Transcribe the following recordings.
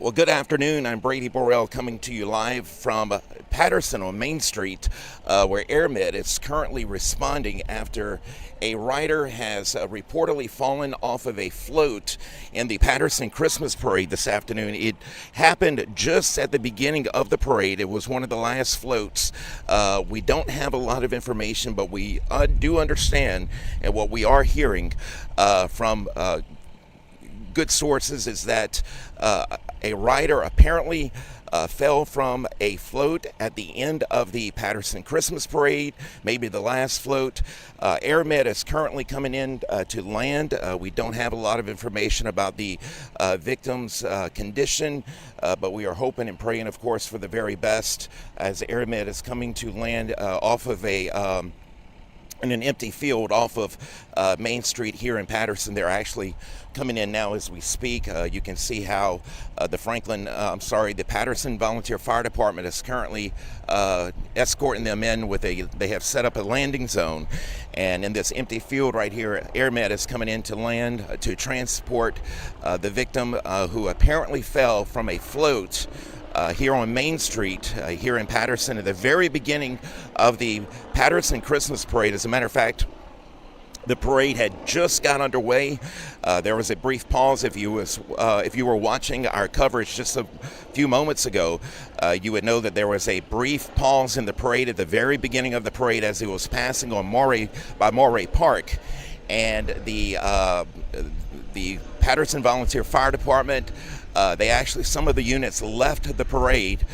Well, good afternoon. I'm Brady Borrell coming to you live from Patterson on Main Street, where AirMed is currently responding after a rider has reportedly fallen off of a float in the Patterson Christmas Parade this afternoon. It happened just at the beginning of the parade. It was one of the last floats. We don't have a lot of information, but we do understand, and what we are hearing from good sources is that a rider apparently fell from a float at the end of the Patterson Christmas Parade, maybe the last float. AirMed is currently coming in to land. We don't have a lot of information about the victim's condition, but we are hoping and praying, of course, for the very best as AirMed is coming to land off of in an empty field off of Main Street here in Patterson. They're actually coming in now as we speak. You can see how the Patterson Volunteer Fire Department is currently escorting them in they have set up a landing zone. And in this empty field right here, AirMed is coming in to land to transport the victim who apparently fell from a float here on Main Street, here in Patterson, at the very beginning of the Patterson Christmas Parade. As a matter of fact, the parade had just got underway. There was a brief pause. If you were watching our coverage just a few moments ago, you would know that there was a brief pause in the parade at the very beginning of the parade as it was passing on Moray Park, and the Patterson Volunteer Fire Department. Some of the units left the parade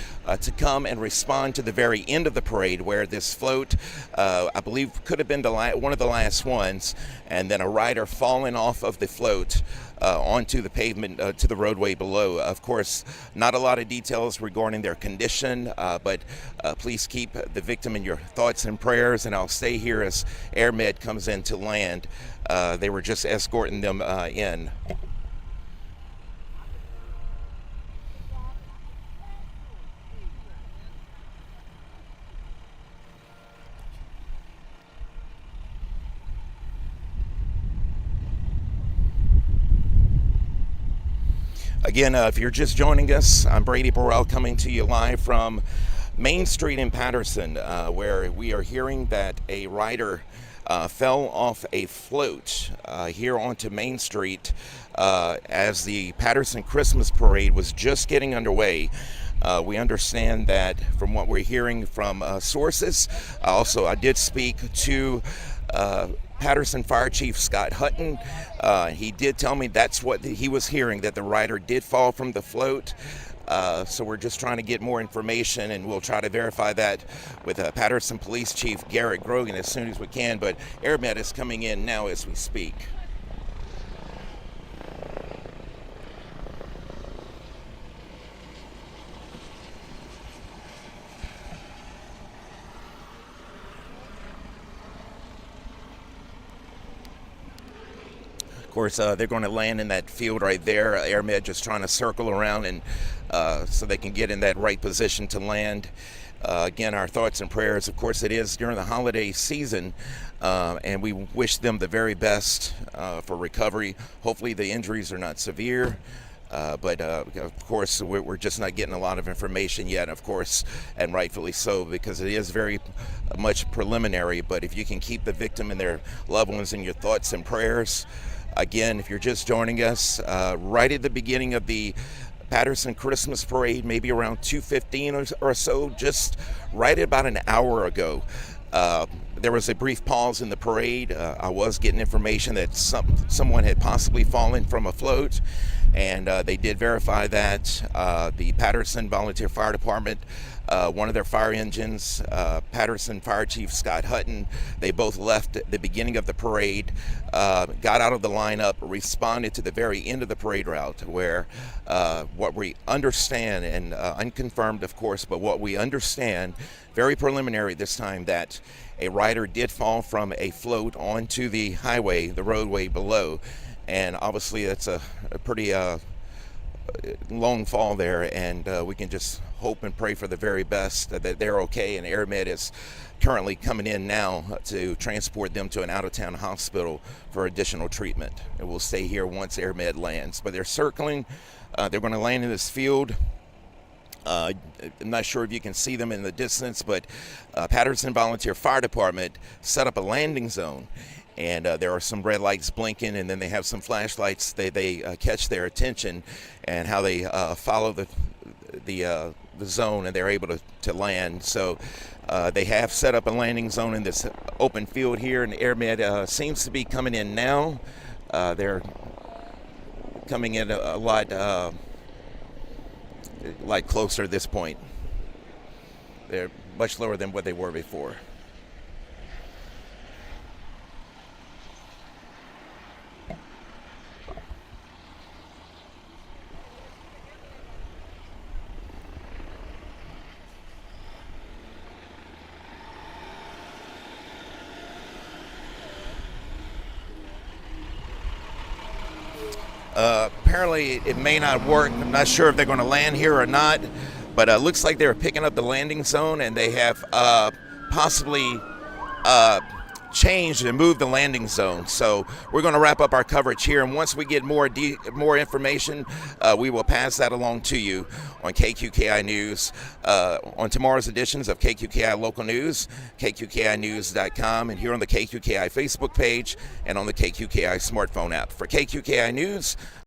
to come and respond to the very end of the parade, where this float, I believe, could have been one of the last ones, and then a rider falling off of the float onto the pavement, to the roadway below. Of course, not a lot of details regarding their condition, but please keep the victim in your thoughts and prayers, and I'll stay here as AirMed comes in to land. They were just escorting them in. Again, if you're just joining us, I'm Brady Borrell coming to you live from Main Street in Patterson, where we are hearing that a rider fell off a float here onto Main Street as the Patterson Christmas Parade was just getting underway. We understand that from what we're hearing from sources. I did speak to Patterson Fire Chief Scott Hutton. He did tell me that's what he was hearing, that the rider did fall from the float. So we're just trying to get more information, and we'll try to verify that with Patterson Police Chief Garrett Grogan as soon as we can. But AirMed is coming in now as we speak. Of course, they're going to land in that field right there. AirMed just trying to circle around and so they can get in that right position to land. Again, our thoughts and prayers. Of course, it is during the holiday season, and we wish them the very best for recovery. Hopefully, the injuries are not severe. But of course, we're just not getting a lot of information yet, of course, and rightfully so, because it is very much preliminary. But if you can keep the victim and their loved ones in your thoughts and prayers. Again, if you're just joining us, right at the beginning of the Patterson Christmas Parade, maybe around 2:15 or so, just right about an hour ago, there was a brief pause in the parade. I was getting information that someone had possibly fallen from a float, and they did verify that. The Patterson Volunteer Fire Department, one of their fire engines, Patterson Fire Chief Scott Hutton, they both left at the beginning of the parade, got out of the lineup, responded to the very end of the parade route, where what we understand, and unconfirmed of course, but what we understand, very preliminary this time, that a rider did fall from a float onto the highway, the roadway below. And obviously that's a pretty long fall there, and we can just hope and pray for the very best that they're okay. And AirMed is currently coming in now to transport them to an out-of-town hospital for additional treatment. And we'll stay here once AirMed lands. But they're circling. They're going to land in this field. I'm not sure if you can see them in the distance, but Patterson Volunteer Fire Department set up a landing zone. And there are some red lights blinking, and then they have some flashlights. They catch their attention, and how they follow the zone, and they're able to land. So they have set up a landing zone in this open field here, and AirMed seems to be coming in now. They're coming in a lot closer at this point. They're much lower than what they were before. Apparently it may not work. I'm not sure if they're going to land here or not, but it looks like they're picking up the landing zone, and they have possibly changed and moved the landing zone. So we're going to wrap up our coverage here, and once we get more information, we will pass that along to you on KQKI News, on tomorrow's editions of KQKI Local News, KQKInews.com, and here on the KQKI Facebook page and on the KQKI smartphone app. For KQKI News,